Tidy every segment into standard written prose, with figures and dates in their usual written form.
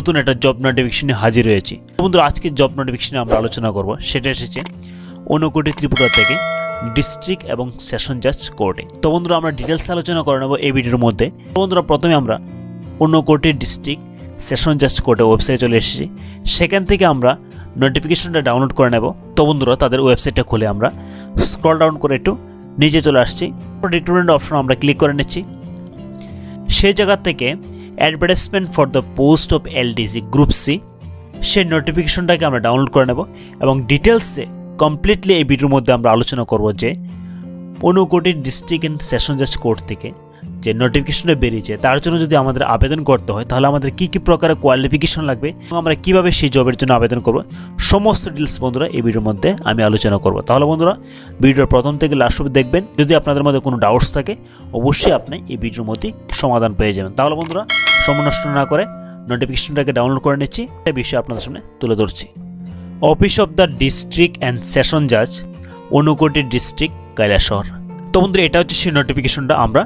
নতুন একটা জব নোটিফিকেশনে হাজির হয়েছি। বন্ধুরা আজকে জব নোটিফিকেশনে আমরা আলোচনা করব, সেটা এসেছে ঊনকোটি ত্রিপুরা থেকে ডিস্ট্রিক্ট এবং সেশন জাজ কোর্টে। তো বন্ধুরা আমরা ডিটেলস আলোচনা করে নেব এই ভিডিওর মধ্যে। বন্ধুরা প্রথমে আমরা ঊনকোটি ডিস্ট্রিক্ট সেশন জাজ কোর্টে ওয়েবসাইটে চলে এসেছি, সেখান থেকে আমরা নোটিফিকেশনটা ডাউনলোড করে নেব। তো বন্ধুরা তাদের ওয়েবসাইটটা খুলে আমরা স্ক্রল ডাউন করে একটু নিচে চলে আসছি, রিক্রুটমেন্ট অপশন আমরা ক্লিক করে নিচ্ছি। সেই জায়গা থেকে advertisement for the post of LDC group C, সেই নোটিফিকেশনটাকে আমরা ডাউনলোড করে নেব এবং ডিটেলসে কমপ্লিটলি এই ভিডিওর মধ্যে আমরা আলোচনা করব যে ঊনকোটি ডিস্ট্রিক্ট অ্যান্ড সেশন জাজ কোর্ট থেকে যে নোটিফিকেশনটা বেরিয়েছে তার জন্য যদি আমাদের আবেদন করতে হয় তাহলে আমাদের কী কী প্রকারের কোয়ালিফিকেশন লাগবে এবং আমরা কীভাবে সেই জবের জন্য আবেদন করব, সমস্ত ডিটেলস বন্ধুরা এই ভিডিওর মধ্যে আমি আলোচনা করব। তাহলে বন্ধুরা ভিডিওর প্রথম থেকে লাস্ট অবধি দেখবেন। যদি আপনাদের মধ্যে কোনো ডাউটস থাকে অবশ্যই আপনি এই ভিডিওর মধ্যে সমাধান পেয়ে যাবেন। তাহলে বন্ধুরা সময় নষ্ট না করে নোটিফিকেশনটাকে ডাউনলোড করে নিচ্ছি, এই বিষয়ে আপনাদের সামনে তুলে ধরছি। Office of the district and session জাজ ঊনকোটি ডিস্ট্রিক্ট কৈলাসহর। তো বন্ধুরা এটা হচ্ছে সেই নোটিফিকেশনটা আমরা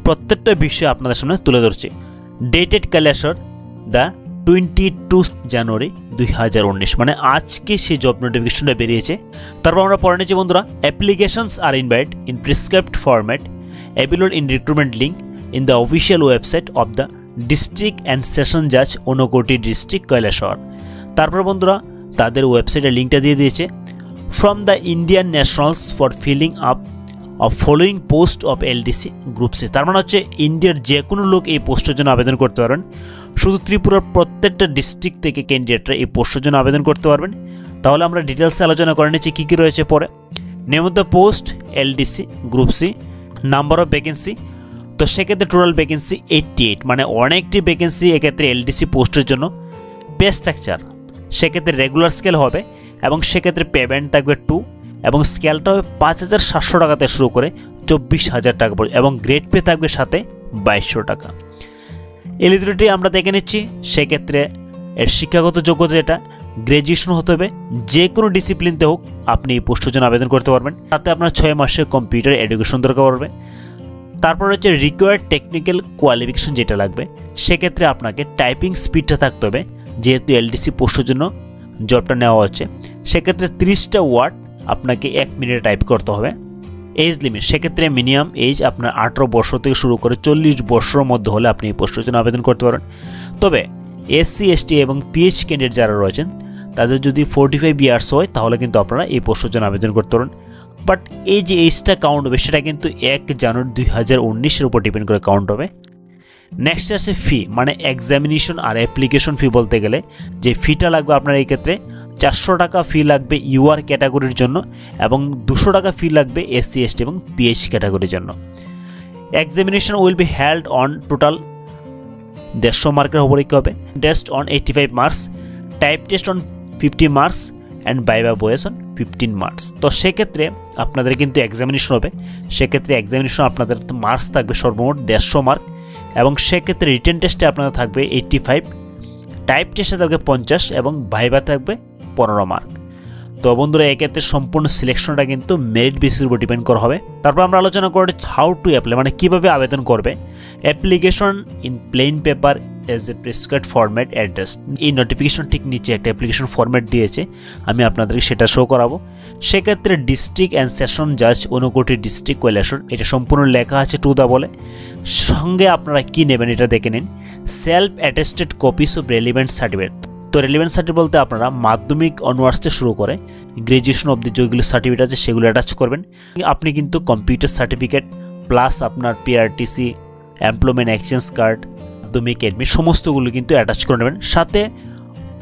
প্রত্যেকটা বিষয়ে আপনাদের সামনে তুলে ধরছি। ডেটেড কৈলাসহর দ্য 22 জানুয়ারি 2019, মানে আজকে সেই জব নোটিফিকেশনটা বেরিয়েছে। তারপর আমরা পড়ে নিচ্ছি বন্ধুরা, applications are invite in prescribed format available in recruitment link in the official website of the district and session জাজ ঊনকোটি ডিস্ট্রিক্ট কৈলাসহর। তারপর বন্ধুরা তাদের ওয়েবসাইটের লিঙ্কটা দিয়ে দিয়েছে, from the Indian nationals for filling up of following post of LDC group C. তার মানে হচ্ছে ইন্ডিয়ার যে কোনো লোক এই পোস্টের জন্য আবেদন করতে পারবেন। শুধু ত্রিপুরার প্রত্যেকটা ডিস্ট্রিক্ট থেকে ক্যান্ডিডেটরা এই পোস্টের জন্য আবেদন করতে পারবেন। তাহলে আমরা ডিটেলসে আলোচনা করে নিচ্ছি কী কী রয়েছে পরে। Name of the post LDC group C, number of vacancy. তো সেক্ষেত্রে টোটাল ভ্যাকেন্সি 88, মানে অনেকটি ভ্যাকেন্সি এক্ষেত্রে এলডিসি পোস্টের জন্য। পে স্ট্রাকচার সেক্ষেত্রে রেগুলার স্কেল হবে এবং সেক্ষেত্রে পেমেন্ট থাকবে 2 এবং স্কেলটা হবে 5700 টাকা থেকে শুরু করে 24,000 টাকা পর্যন্ত এবং গ্রেড পে থাকবে সাথে 2200 টাকা। এলিজিবিলিটি আমরা দেখে নিচ্ছি, সেক্ষেত্রে এর শিক্ষাগত যোগ্যতা যেটা গ্র্যাজুয়েশন হতে হবে, যে কোনো ডিসিপ্লিনতে হোক আপনি এই পোস্টের জন্য আবেদন করতে পারবেন। তাতে আপনার 6 মাসের কম্পিউটার এডুকেশন দরকার পড়বে। তারপর হচ্ছে রিকোয়ার্ড টেকনিক্যাল কোয়ালিফিকেশন যেটা লাগবে, সেক্ষেত্রে আপনাকে টাইপিং স্পিডটা থাকতে হবে, যেহেতু এলডিসি পোস্টের জন্য জবটা নেওয়া হচ্ছে। সেক্ষেত্রে 30টা ওয়ার্ড আপনাকে 1 মিনিটে টাইপ করতে হবে। এজ লিমিট সেক্ষেত্রে মিনিমাম এজ আপনার 18 বছর থেকে শুরু করে 40 বছরের মধ্যে হলে আপনি এই পোস্টের জন্য আবেদন করতে পারেন। তবে এসসি এসটি এবং পিএইচ ক্যান্ডিডেট যারা রয়েছেন তাদের যদি 45 ইয়ার্স হয় তাহলে কিন্তু আপনারা এই পোস্টের জন্য আবেদন করতে পারেন। বাট এই যে এজটা কাউন্ট হবে সেটা কিন্তু 1 জানুয়ারি 2019-এর উপর ডিপেন্ড করে কাউন্ট হবে। নেক্সট আছে ফি, মানে এক্সামিনেশন আর অ্যাপ্লিকেশন ফি বলতে গেলে যে ফিটা লাগবে আপনার এই ক্ষেত্রে 400 টাকা ফি লাগবে ইউআর ক্যাটাগরির জন্য এবং 200 টাকা ফি লাগবে এসসি এসটি এবং পিএইচ ক্যাটাগরির জন্য। Examination will be held on total 150 মার্কের পরীক্ষা হবে, test on 85 marks, type test on 50 marks and viva voice on 15 marks. তো সেক্ষেত্রে আপনাদের কিন্তু এক্সামিনেশন হবে, সেক্ষেত্রে এক্সামিনেশন আপনাদের মার্কস থাকবে সর্বমোট 150 মার্ক এবং সেক্ষেত্রে রিটেন টেস্টে আপনাদের থাকবে 85, টাইপ টেস্টে থাকবে 50 এবং ভাইভা থাকবে 15 মার্ক। তো বন্ধুরা এক্ষেত্রে সম্পূর্ণ সিলেকশনটা কিন্তু মেরিট বেসিসের উপর ডিপেন্ড করা হবে। তারপর আমরা আলোচনা করব হাউ টু অ্যাপ্লাই, মানে কীভাবে আবেদন করবে। Application in plane paper as a prescribed format address. এই নোটিফিকেশন ঠিক নিচে একটা অ্যাপ্লিকেশন ফরম্যাট দিয়েছে, আমি আপনাদেরকে সেটা শো করাবো। সেক্ষেত্রে ডিস্ট্রিক্ট অ্যান্ড সেশন জাজ ঊনকোটি ডিস্ট্রিক্ট কৈলাসহর, এটা সম্পূর্ণ লেখা আছে টু দা বলে। সঙ্গে আপনারা কি নেবেন এটা দেখে নিন। Self attested copies of relevant certificate. তো রেলিভেন্ট সার্টিফিকেট বলতে আপনারা মাধ্যমিক অনার্স থেকে শুরু করে গ্র্যাজুয়েশন অবধি যেগুলো সার্টিফিকেট আছে সেগুলো অ্যাটাচ করবেন। আপনি কিন্তু কম্পিউটার সার্টিফিকেট প্লাস আপনার পিআরটিসি, এমপ্লয়মেন্ট এক্সচেঞ্জ কার্ড, মাধ্যমিক অ্যাডমিট সমস্তগুলো কিন্তু অ্যাটাচ করে নেবেন। সাথে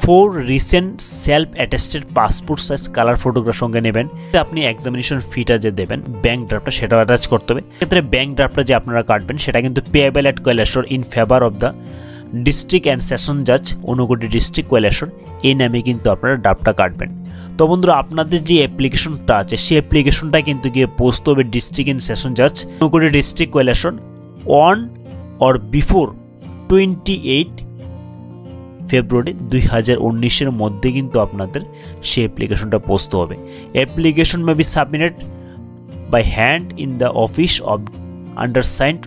4 recent self attested passport size colour photograph সঙ্গে নেবেন। আপনি এক্সামিনেশন ফিটা যে দেবেন ব্যাঙ্ক ড্রাফটটা সেটাও অ্যাটাচ করতে হবে। এক্ষেত্রে ব্যাঙ্ক ড্রাফটটা যে আপনারা কাটবেন সেটা কিন্তু payable at Kailashahar in favour of the district and session জাজ ঊনকোটি ডিস্ট্রিক্ট কৈলাসহর, এই নামে কিন্তু আপনারা ড্রাফটটা কাটবেন। তো বন্ধুরা আপনাদের যে অ্যাপ্লিকেশনটা আছে সেই অ্যাপ্লিকেশনটা কিন্তু গিয়ে পৌঁছতে হবে ডিস্ট্রিক্ট অ্যান্ড সেশন জাজ Unakoti district Kailashahar on or before 28 February 2019-এর মধ্যে কিন্তু আপনাদের সেই অ্যাপ্লিকেশনটা পৌঁছতে হবে। Application may be submitted by hand in the office of undersigned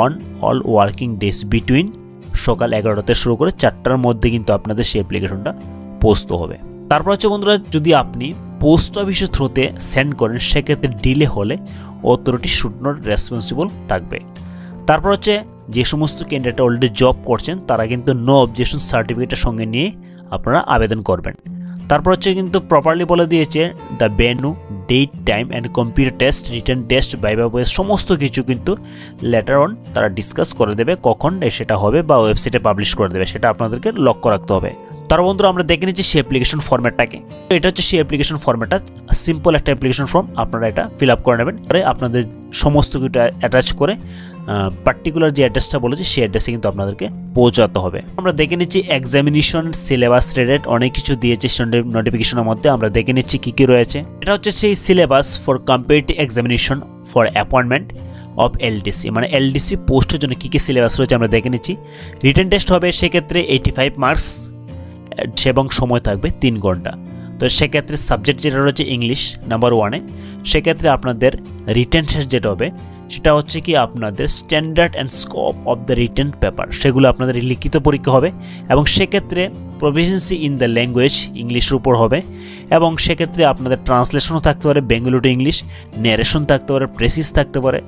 on all working days between সকাল 11টাতে শুরু করে 4টার মধ্যে কিন্তু আপনাদের সেই অ্যাপ্লিকেশনটা পোস্ট হবে। তারপর হচ্ছে বন্ধুরা, যদি আপনি পোস্ট অফিসের থ্রুতে সেন্ড করেন সেক্ষেত্রে ডিলে হলে অথরিটি শুড নট রেসপন্সিবল থাকবে। তারপর হচ্ছে যে সমস্ত ক্যান্ডিডেট অলরেডি জব করছেন তারা কিন্তু নো অবজেকশন সার্টিফিকেটের সঙ্গে নিয়ে আপনারা আবেদন করবেন। তারপর হচ্ছে কিন্তু প্রপারলি বলে দিয়েছে the venue, date, time and computer test, written test, viva voce সমস্ত কিছু কিন্তু লেটার অন তারা ডিসকাস করে দেবে কখন সেটা হবে বা ওয়েবসাইটে পাবলিশ করে দেবে, সেটা আপনাদেরকে লক্ষ্য রাখতে হবে। তার বন্ধুরা আমরা দেখে নিচ্ছি সেই অ্যাপ্লিকেশন ফরম্যাটটাকে। এটা হচ্ছে সেই অ্যাপ্লিকেশন ফরম্যাটটা, সিম্পল একটা অ্যাপ্লিকেশন ফর্ম, আপনারা এটা ফিল আপ করে নেবেন। পরে আপনাদের সমস্ত কিছু অ্যাটাচ করে পার্টিকুলার যে অ্যাড্রেসটা বলেছি সেই অ্যাড্রেসে কিন্তু আপনাদেরকে পৌঁছাতে হবে। আমরা দেখে নিচ্ছি এক্সামিনেশন, সিলেবাস রিলেটেড অনেক কিছু দিয়েছে নোটিফিকেশনের মধ্যে, আমরা দেখে নিচ্ছি কী কী রয়েছে। এটা হচ্ছে সেই syllabus for competitive examination for appointment of LDC, মানে এলডিসি পোস্টের জন্য কী কী সিলেবাস রয়েছে আমরা দেখে নিচ্ছি। রিটেন টেস্ট হবে সেক্ষেত্রে 85 মার্কস এবং সময় থাকবে 3 ঘন্টা। তো সেক্ষেত্রে সাবজেক্ট যেটা রয়েছে ইংলিশ নাম্বার 1-এ, সেক্ষেত্রে আপনাদের রিটেন টেস্ট যেটা হবে সেটা হচ্ছে কি আপনাদের standard and scope of the written paper, সেগুলো আপনাদের লিখিত পরীক্ষা হবে এবং সেক্ষেত্রে প্রফিসিয়েন্সি ইন দ্য ল্যাঙ্গুয়েজ ইংলিশের উপর হবে এবং সেক্ষেত্রে আপনাদের ট্রান্সলেশনও থাকতে পারে বেঙ্গলি টু ইংলিশ, ন্যারেশন থাকতে পারে, প্রেসিস থাকতে পারে,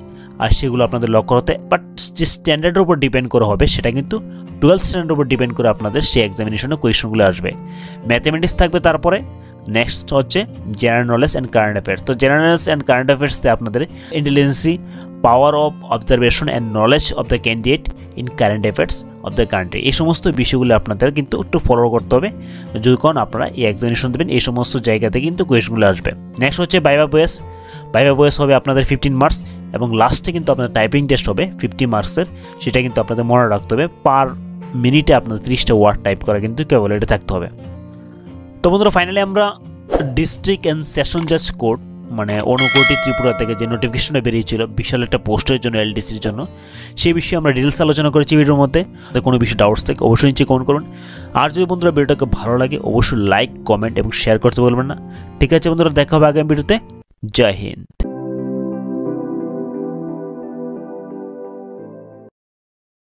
আর সেগুলো আপনাদের লক্ষ্য হতে। বাট যে স্ট্যান্ডার্ডের উপর ডিপেন্ড করে হবে সেটা কিন্তু 12th স্ট্যান্ডার্ডের উপর ডিপেন্ড করে আপনাদের সেই এক্সামিনেশনের কোয়েশনগুলো আসবে। ম্যাথামেটিক্স থাকবে, তারপরে নেক্সট হচ্ছে general knowledge and current affairs. তো জেনারেল নলেজ অ্যান্ড কারেন্ট অ্যাফেয়ার্সতে আপনাদের ইন্টেলিজেন্সি, power of observation and knowledge of the candidate in current affairs of the country, এই সমস্ত বিষয়গুলো আপনাদের কিন্তু একটু ফলো করতে হবে যখন আপনারা এই এক্সামিনেশন দেবেন। এই সমস্ত জায়গাতে কিন্তু কোয়েশনগুলো আসবে। নেক্সট হচ্ছে ভাইভা বয়েস। ভাইভা বয়েস হবে আপনাদের 15 মার্কস এবং লাস্টে কিন্তু আপনাদের টাইপিং টেস্ট হবে 50 মার্কসের, সেটা কিন্তু আপনাদের মনে রাখতে হবে। পার মিনিটে আপনাদের 30টা ওয়ার্ড টাইপ করা কিন্তু ক্যাপাবিলিটি থাকতে হবে। তো বন্ধুরা ফাইনালি আমরা ডিস্ট্রিক্ট অ্যান্ড সেশন জাজ কোর্ট মানে অনুকোটি ত্রিপুরা থেকে যে নোটিফিকেশনটা বেরিয়েছিল বিশাল একটা পোস্টের জন্য এলডিসির জন্য, সেই বিষয়ে আমরা ডিটেলস আলোচনা করেছি ভিডিওর মধ্যে। কোনো বিষয়ে ডাউটস থাকে অবশ্যই নিচে কমেন্ট করুন। আর যদি বন্ধুরা ভিডিওটাকে ভালো লাগে অবশ্যই লাইক, কমেন্ট এবং শেয়ার করতে বলবেন না। ঠিক আছে বন্ধুরা, দেখা হবে আগামী ভিডিওতে। জয় হিন্দ।